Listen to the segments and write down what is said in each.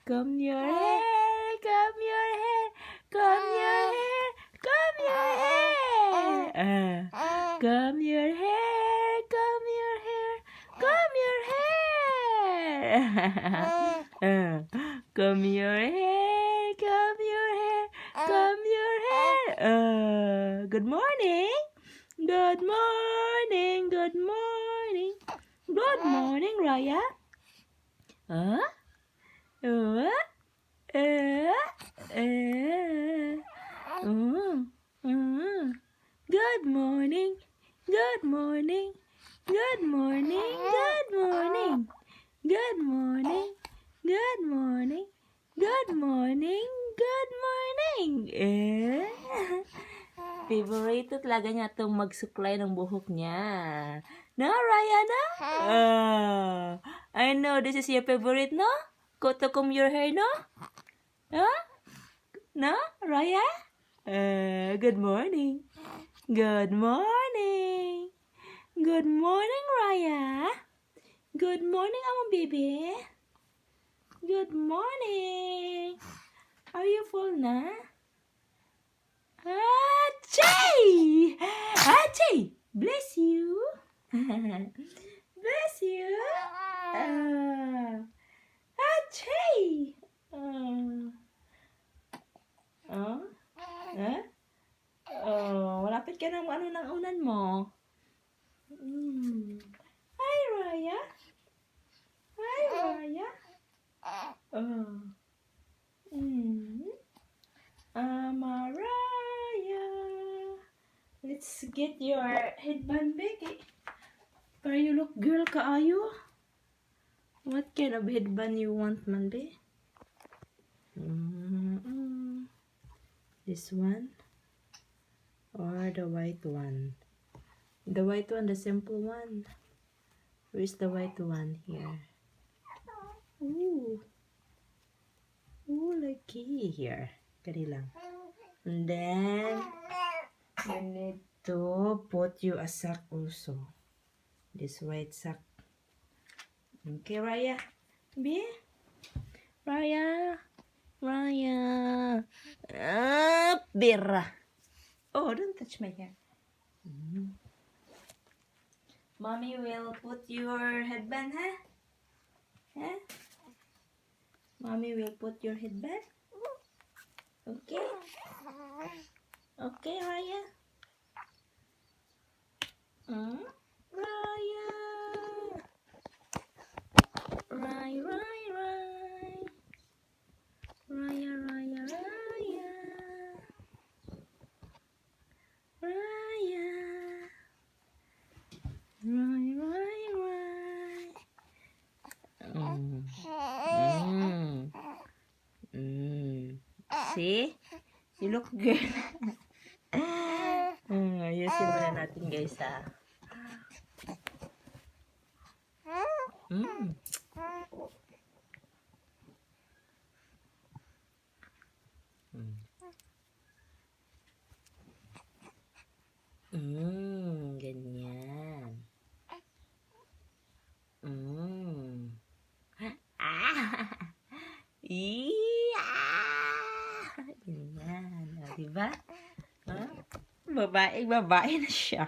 Comb your hair, comb your hair, comb your hair, comb your hair. Comb your hair, comb your hair, comb your hair. Comb your hair, comb your hair, comb your hair. Good morning. Good morning, good morning. Good morning, Raya. Huh? Good morning, good morning, good morning, good morning, good morning, good morning, good morning, good morning. Favorite talaga niya itong magsuklay ng buhok niya. No, Raya, no? I know this is your favorite, no? Go to comb your hair, no? Huh? No, Raya? Good morning. Good morning. Good morning, Raya. Good morning, Among Baby. Good morning. Are you full na? Achoo! Achoo! Bless you. Bless you. Achoo! Malapit ka ng ano ng unan mo. Hi, Raya. Hi, Raya. Maraya. Let's get your headband back. Para you look girl kaayo. What kind of headband you want, man, be? This one? Or the white one? The white one, the simple one. Where's the white one? Here. Ooh. Ooh, lucky. Here. Kari lang. And then, you need to put you a sock also. This white sock. Okay, Raya. Be? Raya. Raya. Bira. Oh, don't touch my hair. Mommy will put your headband, huh? Huh? Mommy will put your headband. Okay? Okay, Raya? Raya! Raya, Raya, Raya. Raya, Raya, Raya. Raya. Raya, Raya, Raya. See? You look good. Ayusin muna natin, guys, ha. Ganyan. Ganyan. Diba? Huh? Babae na siya.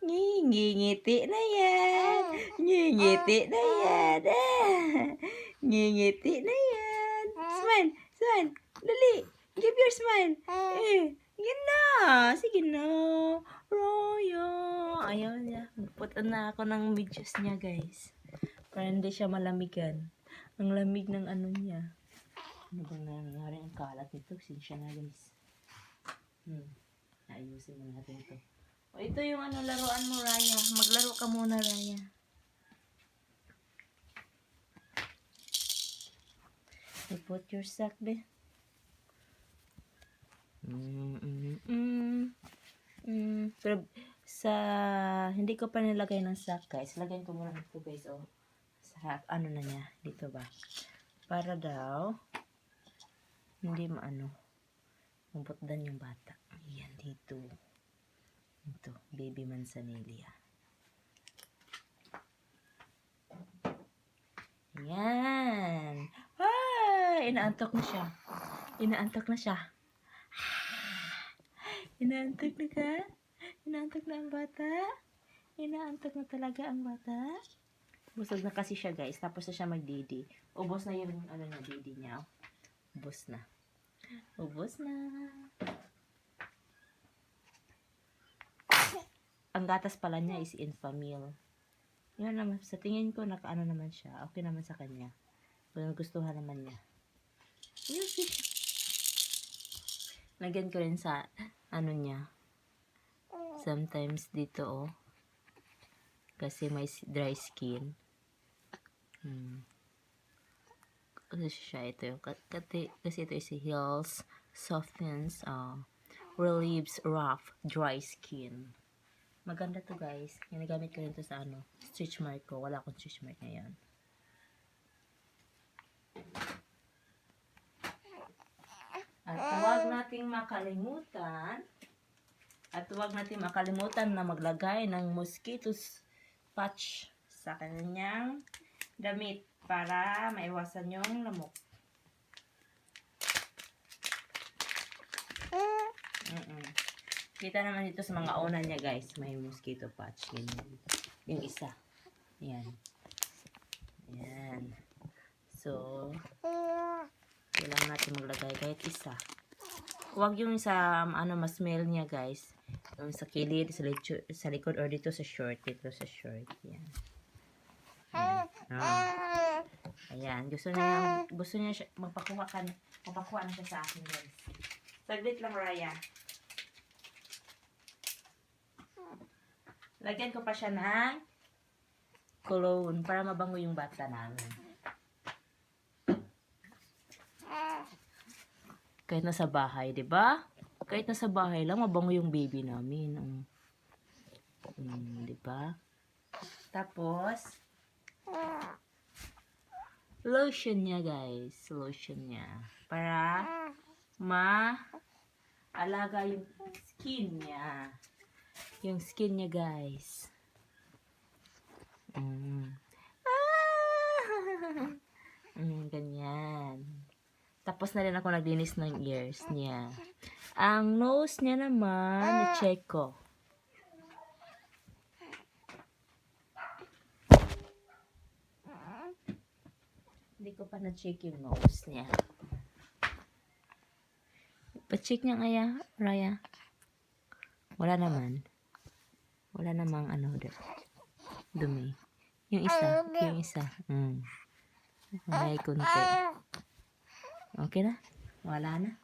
Ngingiti na yan. Ngingiti na yan. Ngingiti na yan. Smile. Smile. Dali. Give your smile. Sige na. Sige na. Raya. Ayaw niya. Putan na ako ng medyas niya, guys. Para hindi siya malamigan. Ang lamig ng ano niya. Ano bang nangyari ang kalat nito? Sinsya na, guys. Ayusin mo natin ito. O, ito yung ano, laruan mo, Raya. Maglaro ka muna, Raya. You put your sock, be. Pero sa hindi ko pa nilagay ng sock, guys. Lagyan ko muna ito, guys. Oh. Sa ano na niya. Dito ba? Para daw hindi maano. Mabutdan yung bata. Ayan, dito. Ito, baby manzanilla. Yan. Inaantok na siya. Inaantok na siya. Inaantok na ka? Inaantok na ang bata? Inaantok na talaga ang bata? Busog na kasi siya, guys. Tapos na siya magdidi. Ubos na yung ano niya, didi niya. Ubos na. Ubos na. Ang gatas pala niya is Enfamil. Yun naman, sa tingin ko, nakaano naman siya. Okay naman sa kanya. Kung gustuhan naman niya. Yun, lagyan ko rin sa, ano niya. Sometimes dito, oh. Kasi may dry skin. Kasi siya, ito yung, kasi ito is heals, softens, relieves rough, dry skin. Maganda to, guys. Ginagamit ko rin to sa ano, stretch mark ko. Wala akong stretch mark ngayon. At huwag nating makalimutan na maglagay ng mosquito patch sa kanyang damit para maiwasan yung lamok. Kita naman dito sa mga una niya, guys, may mosquito patch. Ganyan. Yung isa. Yan. Yan. So, kailangan natin maglagay kahit isa. Huwag yung sa, ano, ma-smell niya, guys. Yung sa kilid, sa likod, or dito sa short. Dito sa short. Yan. Ayan. Gusto niya siya, magpakuha na siya sa akin, guys. Saglit lang, Raya. Lagyan ko pa siya ng cologne para mabango yung bata namin. Kahit nasa bahay, 'di ba? Kahit nasa bahay lang, mabango yung baby namin. 'Di ba? Tapos, lotion niya, guys. Lotion niya. Para alaga yung skin niya. Yung skin niya, guys. Ganyan. Tapos na rin ako naglinis ng ears niya. Ang nose niya naman, na-check ko. Hindi ko pa na-check yung nose niya. Pa-check niya kaya, Raya? Wala naman. Wala namang ano, dumi. Yung isa. May kunti. Okay na? Wala na.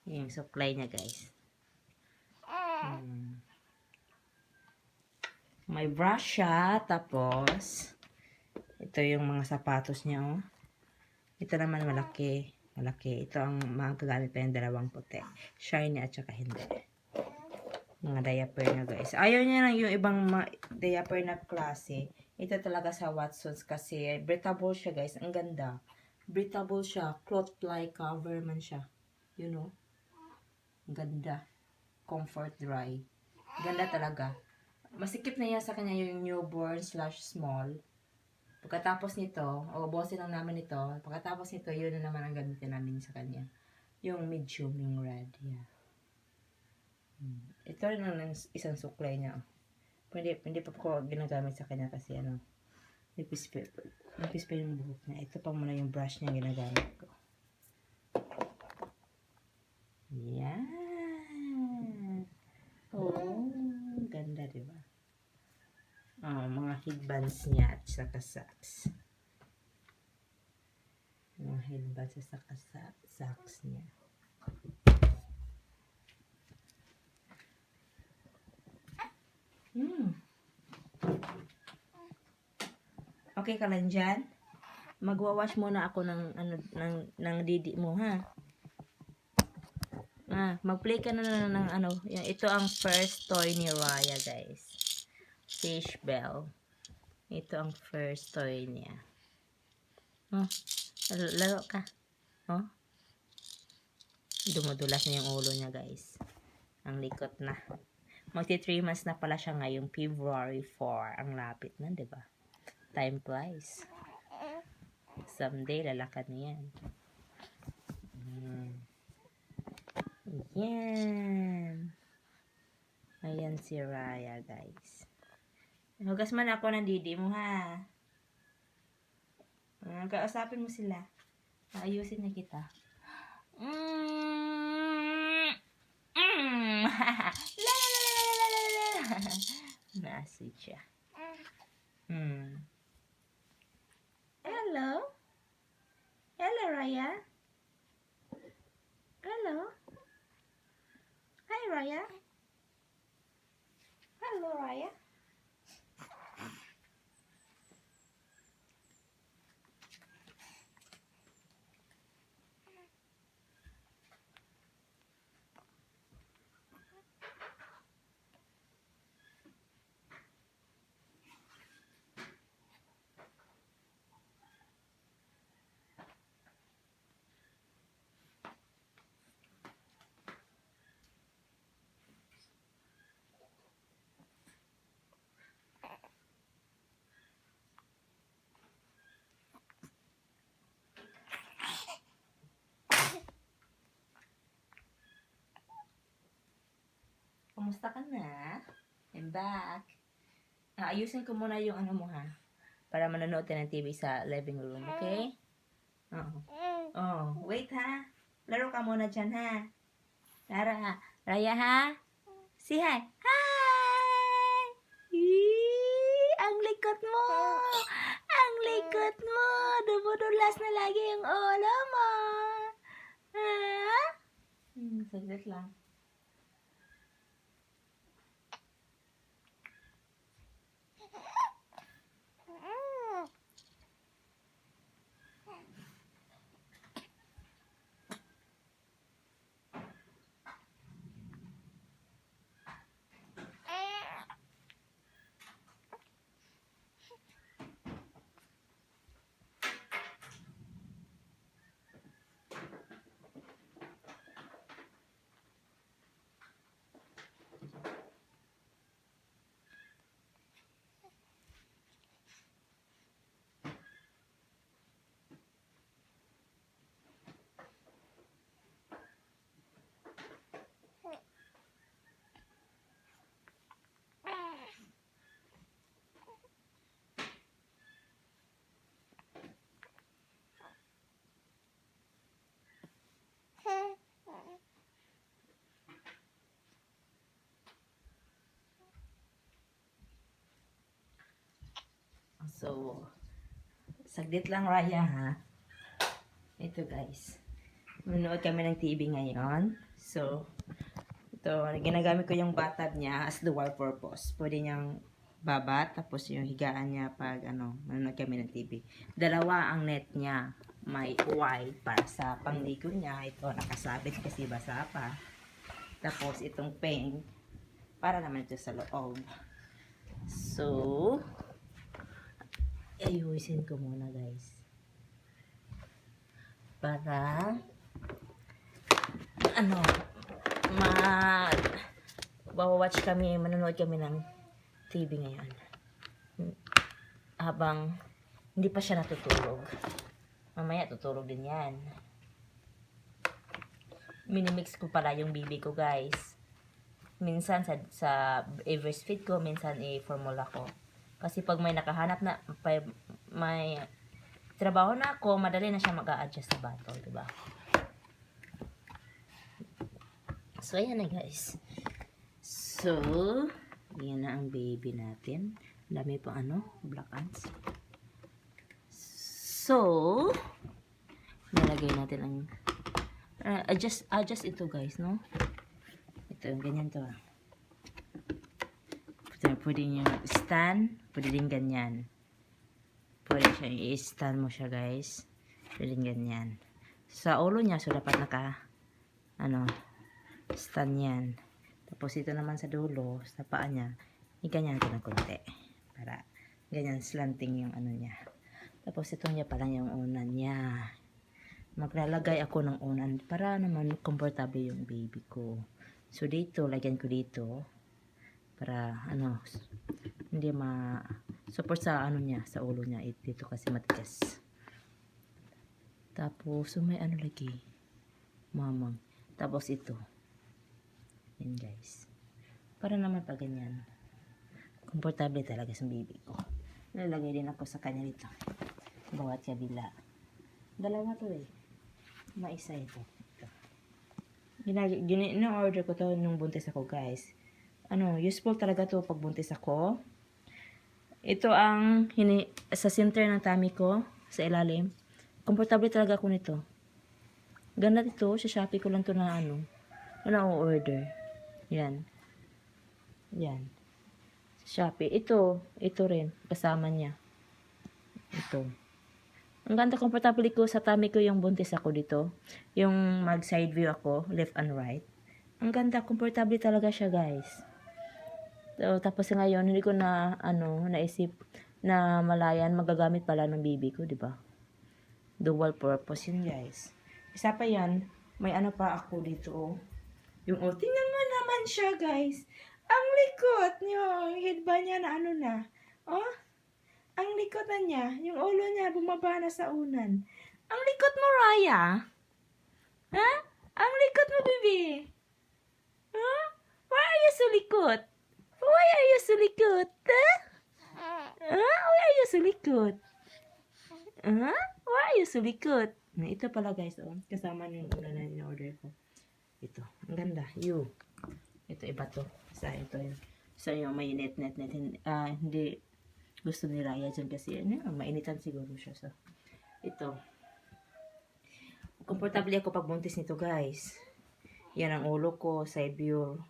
Yung supply niya, guys. May brush siya. Tapos, ito yung mga sapatos niya, oh. Ito naman malaki. Malaki. Ito ang magagamit pa yung dalawang puti. Shiny at saka hindi. Mga diaper na, guys. Ayaw niya lang yung ibang diaper na klase. Ito talaga sa Watsons kasi breathable siya, guys. Ang ganda. Breathable siya. Cloth-like cover man siya. You know? Ganda. Comfort dry. Ganda talaga. Masikip na yan sa kanya yung newborn/small. Pagkatapos nito, ubusin lang namin ito. Pagkatapos nito, yun na naman ang gamitin namin sa kanya. Yung medium, yung red. Yeah. Ito rin ang isang suklay niya. Hindi pa ko ginagamit sa kanya kasi ano, nipis pa yung buhok niya. Ito pa muna yung brush niya ginagamit ko. Yan. Oh, ganda, diba? Mga headbands niya at saka socks. Mga headbands at saka socks niya. Okay ka lang dyan? Magwawash muna ako ng didi mo, ha? Mag-play ka na ng ano. Ito ang first toy ni Raya, guys. Fish bell. Ito ang first toy niya. Laro ka. Dumudulas na yung ulo niya, guys. Ang likot na. Magti 3 months na pala siya ngayong February 4. Ang lapit na, di ba? Time flies. Someday, lalakad na yan. Yan. Ayan si Raya, guys. Hugas man ako ng didi mo, ha? Kausapin mo sila. Ayusin na kita. La la la la la la la la. Naasid siya. Hello? Hello, Raya? Hello? Hi, Raya? Hello, Raya? Kumusta ka na? I'm back. Ayusin ko muna yung ano mo, ha? Para manonood tayo ng TV sa living room, okay? Wait, ha? Laro ka muna dyan, ha? Lara, Raya, ha? Say hi. Hi! Ang likot mo! Ang likot mo! Dumudulas na lagi yung ulo mo! Ha? Saglit lang. So, saglit lang, Raya, ha? Ito, guys. Manood kami ng TV ngayon. So, ito, ginagamit ko yung bathtub niya as dual purpose. Pwede niyang babat, tapos yung higaan niya pag, manood kami ng TV. Dalawa ang net niya. May wide para sa pangligo niya. Ito, nakasabit kasi basa pa. Tapos, itong pen, para naman ito sa loob. So, ayusin ko muna, guys. Para watch kami, manonood kami ng TV ngayon. Habang hindi pa siya natutulog. Mamaya tutulog din yan. Minimix ko pala yung baby ko, guys. Minsan sa i-breastfeed ko, minsan i-formula ko. Kasi pag may nakahanap na, may trabaho na ako, madali na siya mag-a-adjust sa bottle, diba? So, ayan na, guys. So, yan na ang baby natin. Dami pa black ants. So, nalagay natin ang adjust ito, guys, no? Ito, ganyan to. Pwede nyo stand, pwede din ganyan. Pwede siya i-stand mo siya, guys. Pwede din ganyan. Sa ulo niya, so dapat stand yan. Tapos ito naman sa dulo, sa paa niya, ganyan ko ng konti. Para ganyan slanting yung niya. Tapos ito niya pala yung unan niya. Maglalagay ako ng unan para naman comfortable yung baby ko. So dito, lagyan ko dito. para ano, hindi support sa ano niya, sa ulo niya. Dito kasi matigas. Tapos may ano lagi, mamang. Tapos ito. Yan guys. Para naman pag ganyan, komportable talaga sa baby ko. Lalagay din ako sa kanya dito. Bawat kabila. Dalawa to eh. Maisa ito. Gina-order ko to nung buntis ako guys. Ano, useful talaga to pag buntis ako. Ito ang sa center ng tummy ko, sa ilalim. Komportable talaga ako nito. Ganda dito, sa Shopee ko lang to na ano, order. Yan. Yan. Sa Shopee. Ito rin, kasama niya. Ito. Ang ganda, komportable ko sa tummy ko yung buntis ako dito. Yung mag side view ako, left and right. Ang ganda, komportable talaga siya guys. So, tapos ngayon, hindi ko na, naisip na malayan, magagamit pala ng baby ko, di ba? Dual purpose yun, guys. Isa pa yan, may ano pa ako dito, oh. Yung, tingnan mo naman siya, guys. Ang likot nyo. Yung head ba niya na ano na. Oh, ang likot na niya. Yung ulo niya, bumaba na sa unan. Ang likot mo, Raya. Ha? Ang likot mo, baby. Huh? Why are you so likot? Why are you so likot? Huh? Why are you so likot? Why are you so likot? Ito pala guys, kasama yung una na in-order ko. Ito, ang ganda. Ito iba to. Ito yun. Yung may net. Hindi gusto ni Raya dyan kasi mainitan siguro siya. So, ito. Komportable ako pag buntis nito guys. Yan ang ulo ko, side view,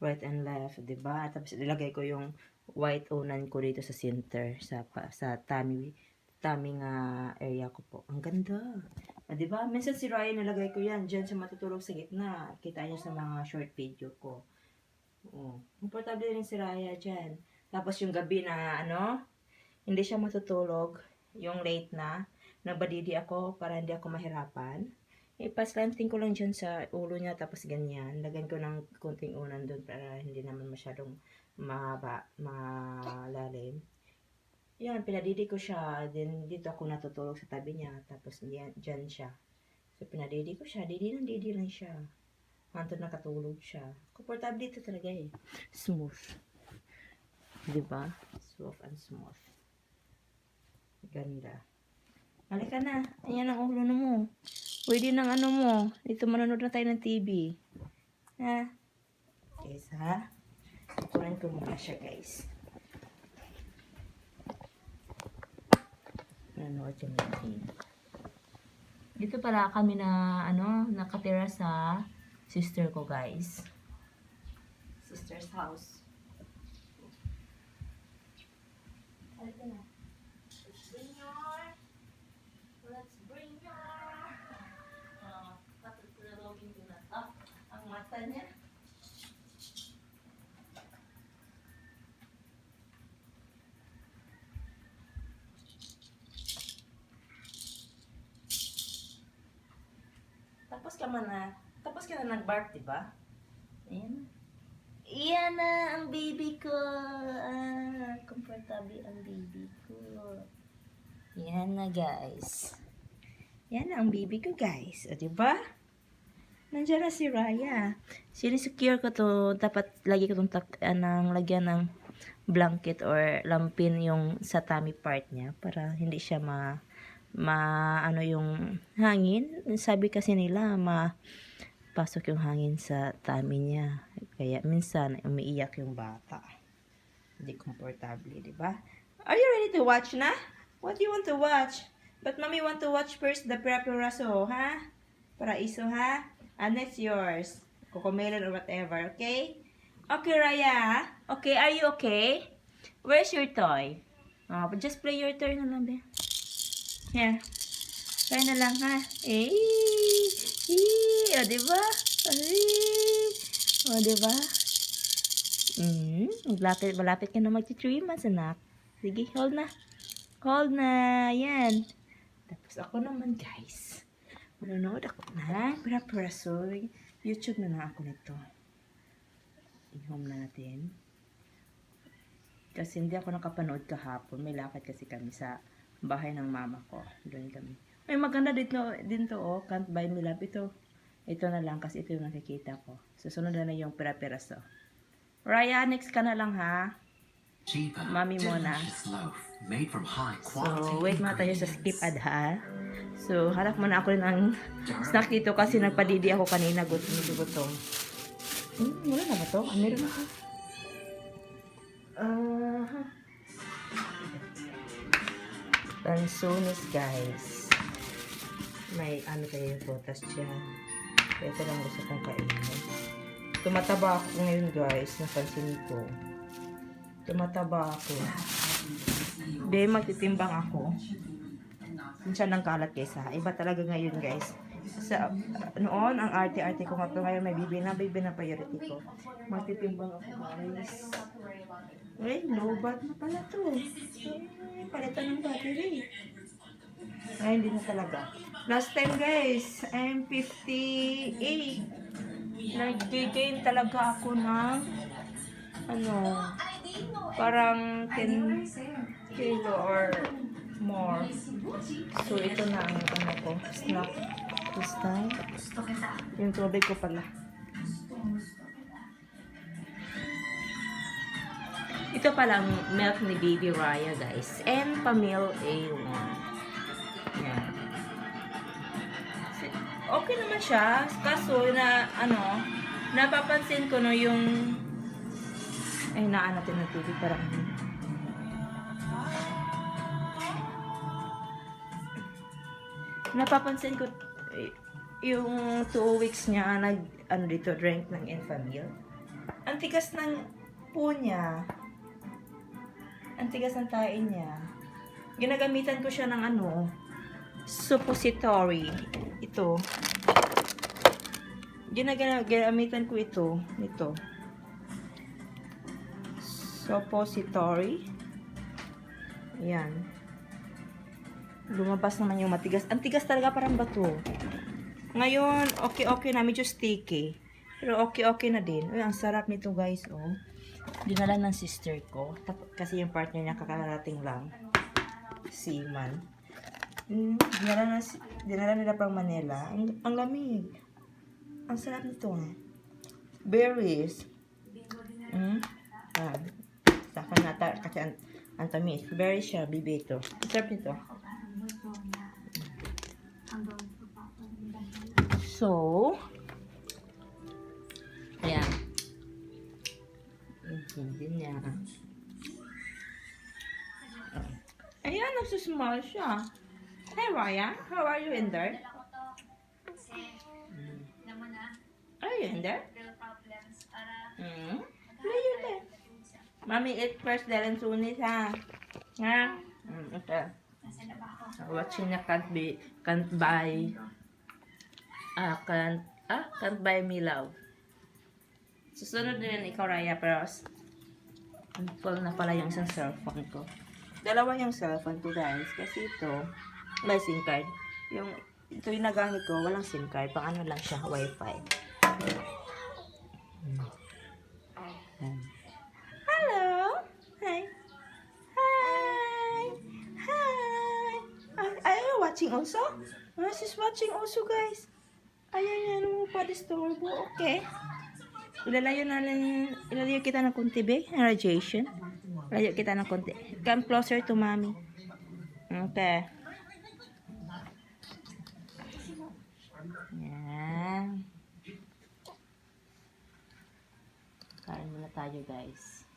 right and left, diba? Tapos ilagay ko yung white unan ko dito sa center, sa tummy area ko po. Ang ganda. Diba? Minsan si Ryan nalagay ko yan dyan sa matutulog sa gitna. Kita niyo sa mga short video ko. Komportable rin si Raya dyan. Tapos yung gabi na hindi siya matutulog, yung late na, nagbadidi ako para hindi ako mahirapan. Ipaslanting ko lang dyan sa ulo niya, tapos ganyan. Lagyan ko ng kunting unan doon para hindi naman masyadong malalim. Yan, pinadidi ko siya. Then, dito ako natutulog sa tabi niya. Tapos, dyan siya. So, pinadidi ko siya. Didi lang siya. Hantod nakatulog siya. Komportable dito talaga eh. Smooth. Diba? Soft and smooth. Ganda. Halika na. Ayan ang ulo na mo. Pwede ng mo. Dito manonood na tayo ng TV. Ha? Guys, ha? Kukunan ko muna siya, guys. Manonood yung TV. Dito pala kami na, nakatira sa sister ko, guys. Sister's house. Halika na. Let's bring your patutulogin ko na to. Ang mata niya. Tapos ka na nag-bark, diba? Ayan. Iyan na ang baby ko. Komportable ang baby ko. Yan na, guys. Yan na ang baby ko, guys. O, diba? Nandiyan na si Raya. Sinisecure ko to. Dapat lagi ko itong lagyan ng blanket or lampin yung sa tummy part niya para hindi siya yung hangin. Sabi kasi nila, pasok yung hangin sa tummy niya. Kaya minsan, umiiyak yung bata. Hindi komportable, diba? Are you ready to watch na? What do you want to watch? But mommy want to watch first the Paraiso, ha? Paraiso, ha? And next yours. Cocomelon or whatever, okay? Okay, Raya? Okay, are you okay? Where's your toy? Just play your toy na lang, be. Here. Try na lang, ha? O, diba? O, diba? Malapit ka na mag-3 months, anak. Sige, hold na. Hold na. Yan. Tapos ako naman, guys. Manonood ako na. Paraiso. YouTube na lang ako nito. I-home natin. Kasi hindi ako nakapanood kahapon. May lakad kasi kami sa bahay ng mama ko. Doon kami. Ay, maganda dito din to, oh. Can't Buy Me Love. Ito na lang kasi ito yung nakikita ko. Susunod na yung pira-piraso. Raya, next ka na lang, ha? Mami muna. So, wait muna tayo sa skip ad, ha? So, harap muna ako ng snack dito kasi nagpadidi ako kanina. Gutom. Wala na ba to? Meron ako. Lansunis, guys. May ano tayo yung prutas dyan. Ito lang gusto kong kainin. Tumataba ako ngayon, guys. Napansin ko. Tumataba ako. Di, magtitimbang ako. Minsan ng kalat kaysa. Iba talaga ngayon, guys. Sa noon, ang arte-arte ko nga to. Ngayon may bibi na priority ko. Magtitimbang ako, guys. Ay, low-bat na pala to. Ay, palitan ng battery. Ay, hindi na talaga. Last time, guys, I'm 58. Nag-gain talaga ako ng parang 10 kilo or more. So, ito na ang snack this time. Yung tubig ko pala. Ito pala ang milk ni Baby Raya, guys. And Pamil A1. Yan. Okay naman siya. Kaso, napapansin ko no yung ay, naan natin ng TV parang napapansin ko yung 2 weeks niya dito drink ng Enfamil. Ang tigas ng po niya. Ang tigas ng tain niya. Ginagamitan ko siya ng suppository. Ito. Ginagamitan ko nito. Suppository. Ayan. Lumabas naman yung matigas. Ang tigas talaga, parang bato. Ngayon, okay na. Medyo sticky. Pero okay na din. Uy, ang sarap nito, guys, oh. Dinala ng sister ko. Kasi yung partner niya kakarating lang. Seaman. Dinala nila pang Manila. Ang lamig. Ang sarap nito, eh. Berries. Saka nata kasi ang tamis. Berries siya, bibi ito. Ang sarap nito. So, ayan. Hindi niya. Ayan, nagsusmile siya. Hey, Raya. How are you in there? Are you in there? Are you there? Mommy, eat first the lansunis, ha? Ha? Okay. Watching na can't buy me love. Susunod din ikaw, Raya, pero full na pala yung isang cellphone ko. Dalawa yung cellphone ko, guys. Kasi ito, may SIM card. Ito yung nagamit ko, walang SIM card. Pang ano lang siya, Wi-Fi. Hello! Hi! Hi! Hi! Are you watching also? She's watching also, guys. Ayan, mo pa disturbo. Okay. Ilalayo kita ng konti, be. Radiation. Layo kita ng konti. Come closer to mommy. Okay. Yan. Kain muna tayo, guys.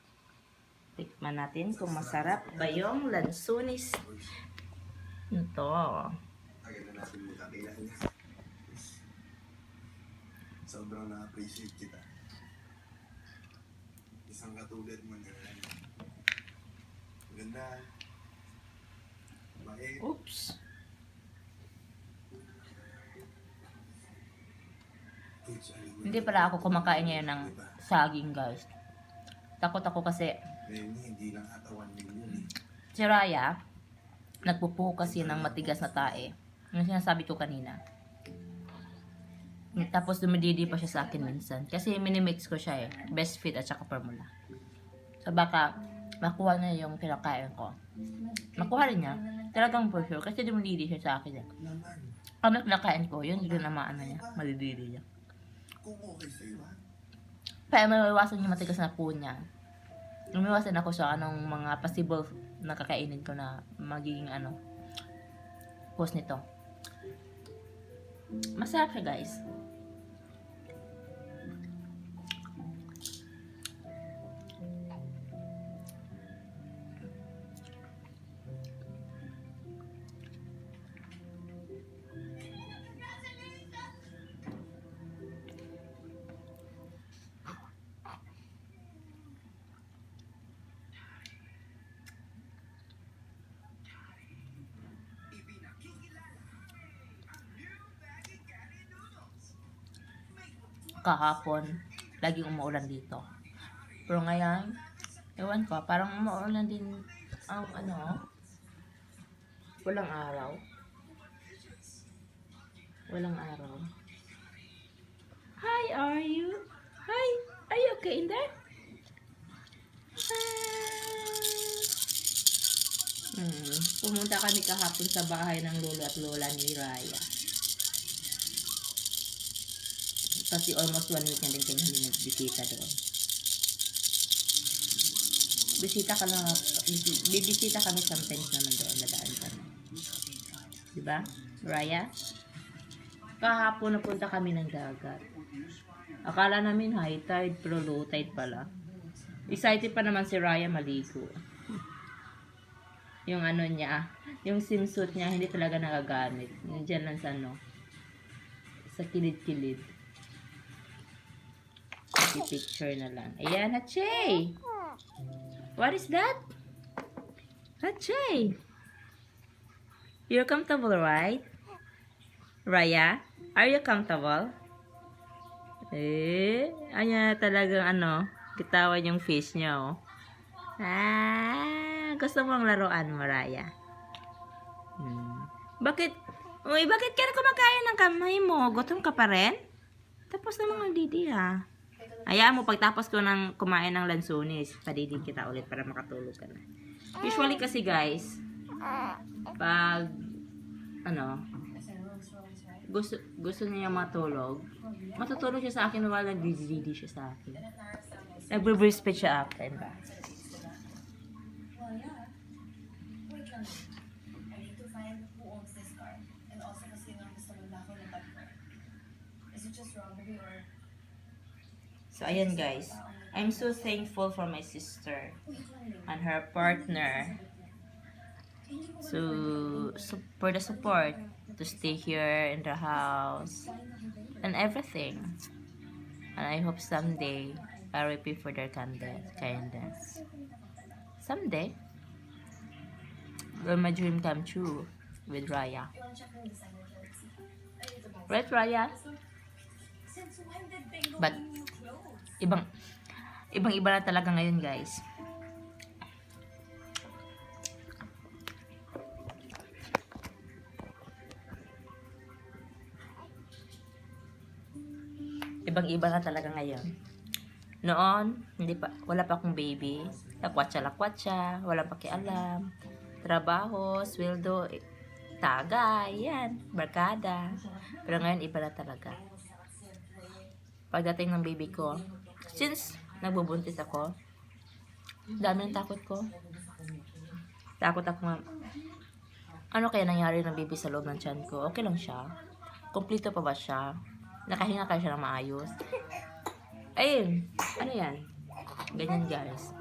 Tikman natin kung masarap ba yung lansunis ito. Sobrang na-appreciate kita. Isang katulad mo na ganda, mabait. Oops. Hindi pala ako kumakain ngayon ng saging, guys. Takot ako kasi Hindi lang katawan ninyo. si Raya nagpupuho kasi ng matigas na tae. Yung sinasabi ko kanina. Tapos dumididi pa siya sa akin minsan. Kasi minimix ko siya, eh. Best Fit at saka formula. So baka makuha na yung kinakain ko. Makuha rin niya. Talagang for sure. Kasi dumididi siya sa akin. Eh. Naman. Ang kinakain ko, yun din naman ano niya. Malididi niya. Kung okay sa'yo, ha? Kaya maiwasan yung matigas na po niya. Umiwasan ako sa anong mga possible na kakainin ko na magiging ano, post nito. Masarap siya guys. Kahapon, laging umuulan dito. Pero ngayon, ewan ko, parang umuulan din ang ano, walang araw. Walang araw. Hi, are you? Hi, are you okay in there? Pumunta kami kahapon sa bahay ng lolo at lola ni Raya. Kasi almost 1 week na din kami hindi nagbisita doon. Bibisita kami sometimes naman doon, nadaan kami. Diba, Raya? Kahapon napunta kami ng dagat. Akala namin high tide, pero low tide pala. Excited pa naman si Raya maligo. Yung ano niya, yung swimsuit niya, hindi talaga nagagamit. Nandiyan lang sa ano, sa kilid-kilid. Picture na lang. Ayan, Hachay! What is that? Hachay! You're comfortable, right? Raya, are you comfortable? Anya talagang ano, kitawan yung fish niya, oh. Gusto mong laruan mo, Raya? Bakit ka na kumakain ng kamay mo? Gutom ka pa rin? Tapos namang nagdidi, ha? Hayaan mo, pagtapos ko ng kumain ng lansunis, padidin kita ulit para makatulog ka na. Usually kasi, guys, pag, ano, gusto niya matulog, matutulog siya sa akin while nagdidi siya sa akin. Nagbe-breastfeed siya after, ba? So, ayan guys. I'm so thankful for my sister and her partner. So for the support to stay here in the house and everything. And I hope someday I'll repay for their kindness. Someday, will my dream come true with Raya. Right, Raya? But ibang-iba na talaga ngayon, guys. Ibang-iba na talaga ngayon. Noon, wala pa akong baby. Lakwatsa, wala pakialam. Trabaho, sweldo, tagay, yan, barkada. Pero ngayon, iba na talaga. Pagdating ng baby ko, since nagbubuntis ako, dami ng takot ko. Takot ako ano kaya nangyari ng baby sa loob ng tiyan ko? Okay lang siya? Kompleto pa ba siya? Nakahinga kaya siya ng maayos? Ayun, ano yan? Ganyan guys.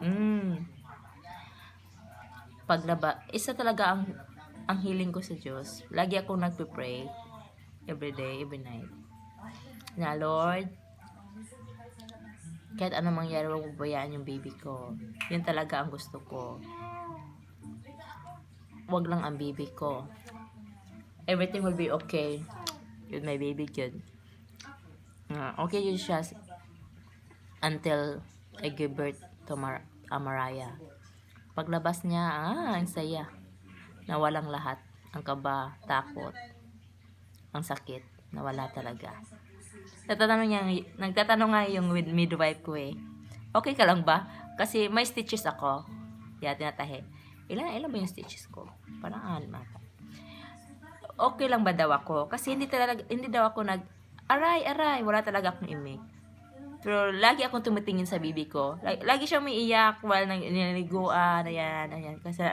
Isa talaga ang healing ko sa Diyos. Lagi akong nagpe-pray every day, every night. Na Lord, kahit anong mangyari, huwag pabayaan yung baby ko. Yun talaga ang gusto ko. Huwag lang ang baby ko. Everything will be okay with my baby kid. Okay yun siya until I give birth to Mariah. Paglabas niya, ang saya. Nawalang lahat. Ang kaba, takot, ang sakit. Nawala talaga. Nagtatanong nga yung midwife ko eh. Okay ka lang ba? Kasi may stitches ako. Kaya tinatahi. Ilan ba yung stitches ko? Parang 6 ata. Okay lang ba daw ako? Kasi hindi daw ako aray, wala talaga akong imik. Pero lagi akong tumitingin sa bibi ko. Lagi siyang umiiyak while nililiguan, ayan. Kasi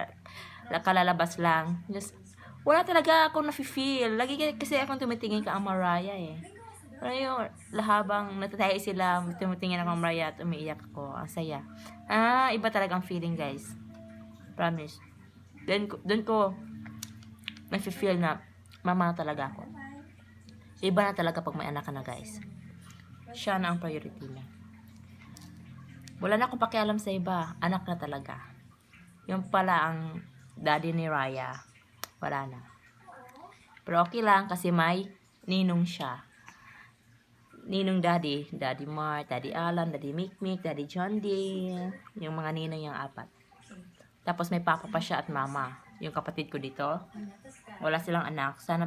kalalabas lang. Just, wala talaga akong nafe-feel. Lagi kasi akong tumitingin ka ang Mariah eh. Pero yung habang natatahi sila, tumitingin ako ang Mariah at umiiyak ako. Ang saya. Iba talaga ang feeling, guys. Promise. Doon ko nafe-feel na mama na talaga ako. Iba na talaga pag may anak ka na, guys. Siya na ang priority niya. Wala na akong pakialam sa iba. Anak na talaga. Yung pala ang daddy ni Raya. Wala na. Pero okay lang kasi may ninong siya. Ninong daddy. Daddy Mark, Daddy Alan, Daddy Mikmik, Daddy John D. Yung mga ninong yung 4. Tapos may papa pa siya at mama. Yung kapatid ko dito. Wala silang anak. Sana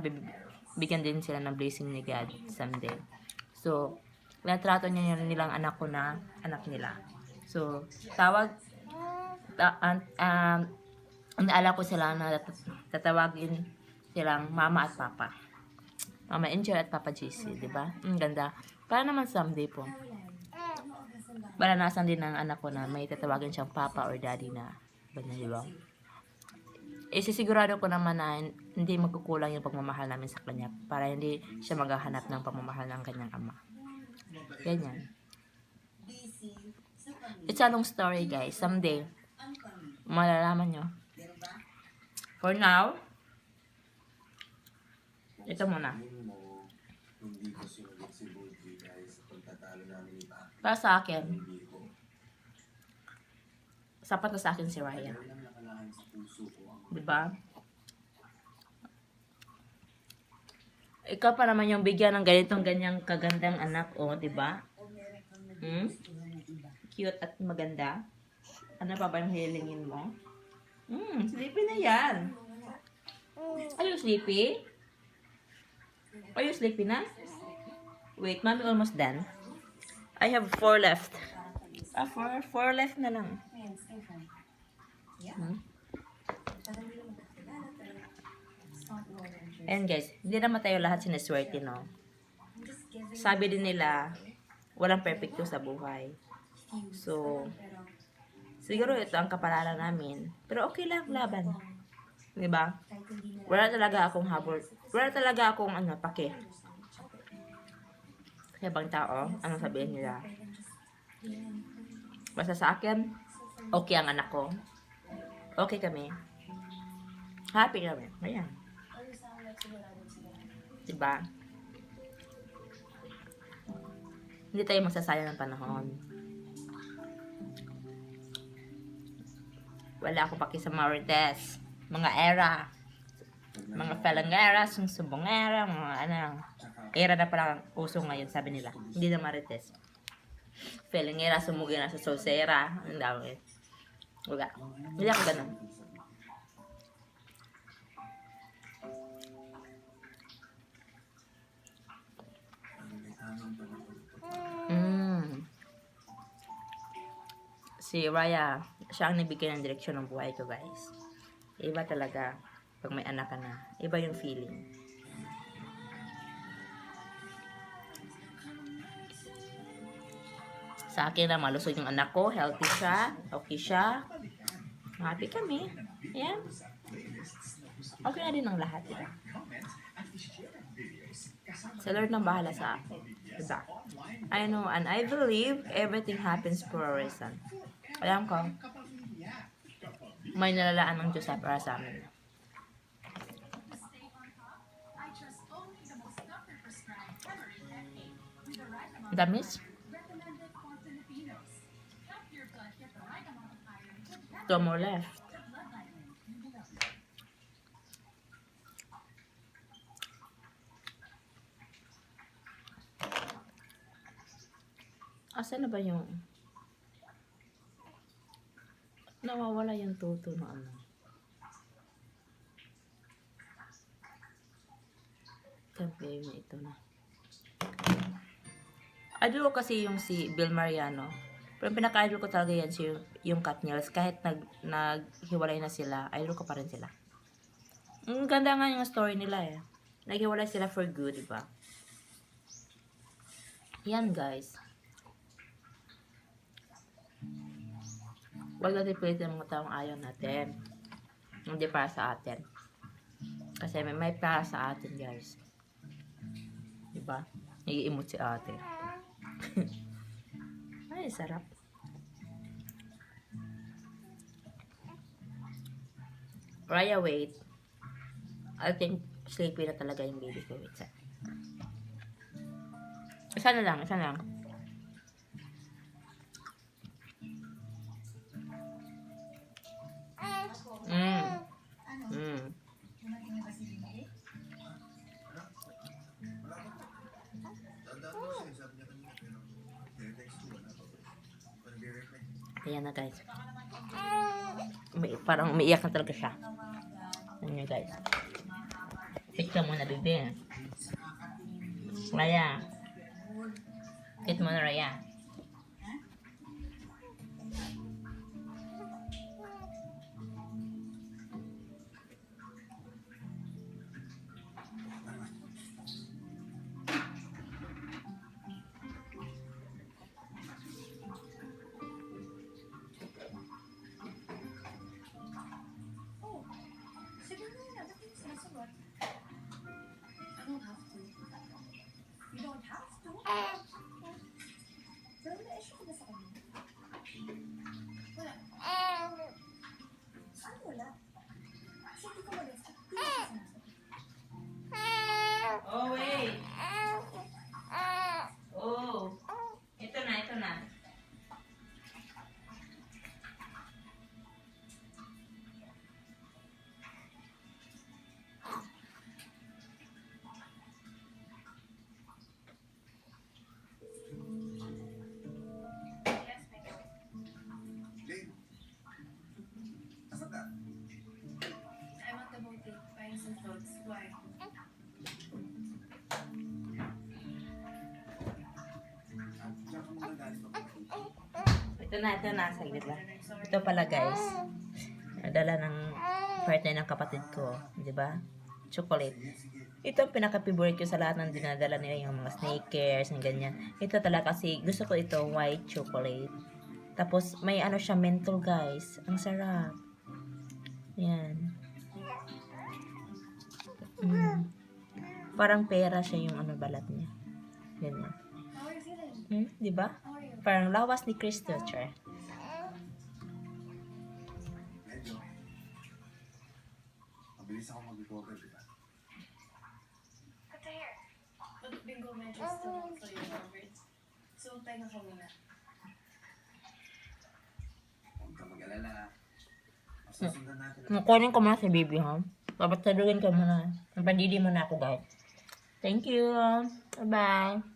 bigyan din sila ng blessing ni God someday. So, natrato nilang anak ko na anak nila. So, naala ko sila na tatawagin silang mama at papa. Mama Angel at Papa JC, di ba? Ang ganda. Para naman someday po. Maranasan din ng anak ko na may tatawagin siyang papa or daddy na. Ganyan, di ba? Sisigurado ko naman na hindi magkukulang yung pagmamahal namin sa kanya para hindi siya maghahanap ng pagmamahal ng kanyang ama. Ganyan. It's a long story, guys. Someday, malalaman nyo. For now, ito muna. Hindi ko sinulit si Boji guys sa pagtatalo namin ni Papa. Para sa akin, Hindi ko. sapat na sa akin si Raya. Walang nakalahan sa puso ko ang Diba? Ikaw pa naman yung bigyan ng ganyang kagandang anak, diba? Cute at maganda. Ano pa ba yung hilingin mo? Sleepy na yan. Are you sleepy? Are you sleepy na? Wait, mommy almost done. I have 4 left. 4 left na lang. And guys, hindi naman tayo lahat sineswerte, no? Sabi din nila, walang perfecto sa buhay. So, siguro ito ang kapalaran namin. Pero okay lang, laban. Diba? Wala talaga akong habol. Wala talaga akong pake. Sa ibang tao, anong sabihin nila? Basta sa akin, okay ang anak ko. Okay kami. Happy kami. Ayan. Diba? Hindi tayo magsasayang ng panahon. Wala ako paki sa Marites. Mga era. Mga Felangera, Sumbongera, mga era na palang uso ngayon, sabi nila. Hindi na Marites. Felangera, Sumugera, sa Solsera. Ang dami. Wala. Hindi ako ganun. Si Raya, siya ang nabigyan ng direksyon ng buhay ko, guys. Iba talaga pag may anak ka na. Iba yung feeling. Sa akin na malusog yung anak ko, healthy siya, okay siya. Happy kami. Ayan. Okay na din ang lahat, diba? Sa Lord nang bahala sa akin. Diba? I know and I believe everything happens for a reason. Alam ko, may nalalaan ng Diyos para sa amin. Damis? 2 more left. Asa na ba yung nawawala yung tuto na Sabi mo ito na. Ado kasi yung si Bill Mariano. Pero yung pinaka-idol ko talaga yan, yung Katniels. Kahit naghiwalay na sila, idol ko pa rin sila. Ang ganda nga yung story nila eh. Naghiwalay sila for good, diba? Yan, guys. Huwag natin pilitin ang mga taong ayaw natin. Hindi para sa atin. Kasi may para sa atin, guys. Diba? Nag-i-emote si ate. Ay, sarap. Raya, wait. I think sleepy na talaga yung baby ko. Wait, isa na lang, isa na lang. Ayan na, guys. Parang umiiyak na talaga siya. Ayan nyo, guys. Hit ka muna, bebe. Raya. Hit mo na, Raya. You don't have to. Pero may issue ka ba sa kanya? Wala. Saan wala? Kasi hindi ko malis. Hindi ko sinasabi. Oh, wait. Oh. Ito na, ito na. I want the boutique. Buying some clothes. Why? Ito na, saglit lang. Ito pala, guys. Nadala ng partner ng kapatid ko. Di ba? Chocolate. Ito ang pinaka-favorite ko sa lahat ng dinadala nila, yung mga sneakers, and ganyan. Ito talaga kasi gusto ko ito, white chocolate. Tapos, may ano siya, menthol, guys. Ang sarap. Yan. Parang pera siya yung ano balat niya. Ganyan. How are you feeling? Di ba? How are you? Parang lawas ni Cristo, char. Medyo. Mabilis ako mag-recover, di ba? Pag bingo medyo still fully recovered. So, pahinga ka muna. Huwag ka mag-alala. Masusundan natin ang Kunin ko muna si baby, ha? Dapat saluhin ko muna. Napadidi muna ako, guys. Thank you. Bye-bye.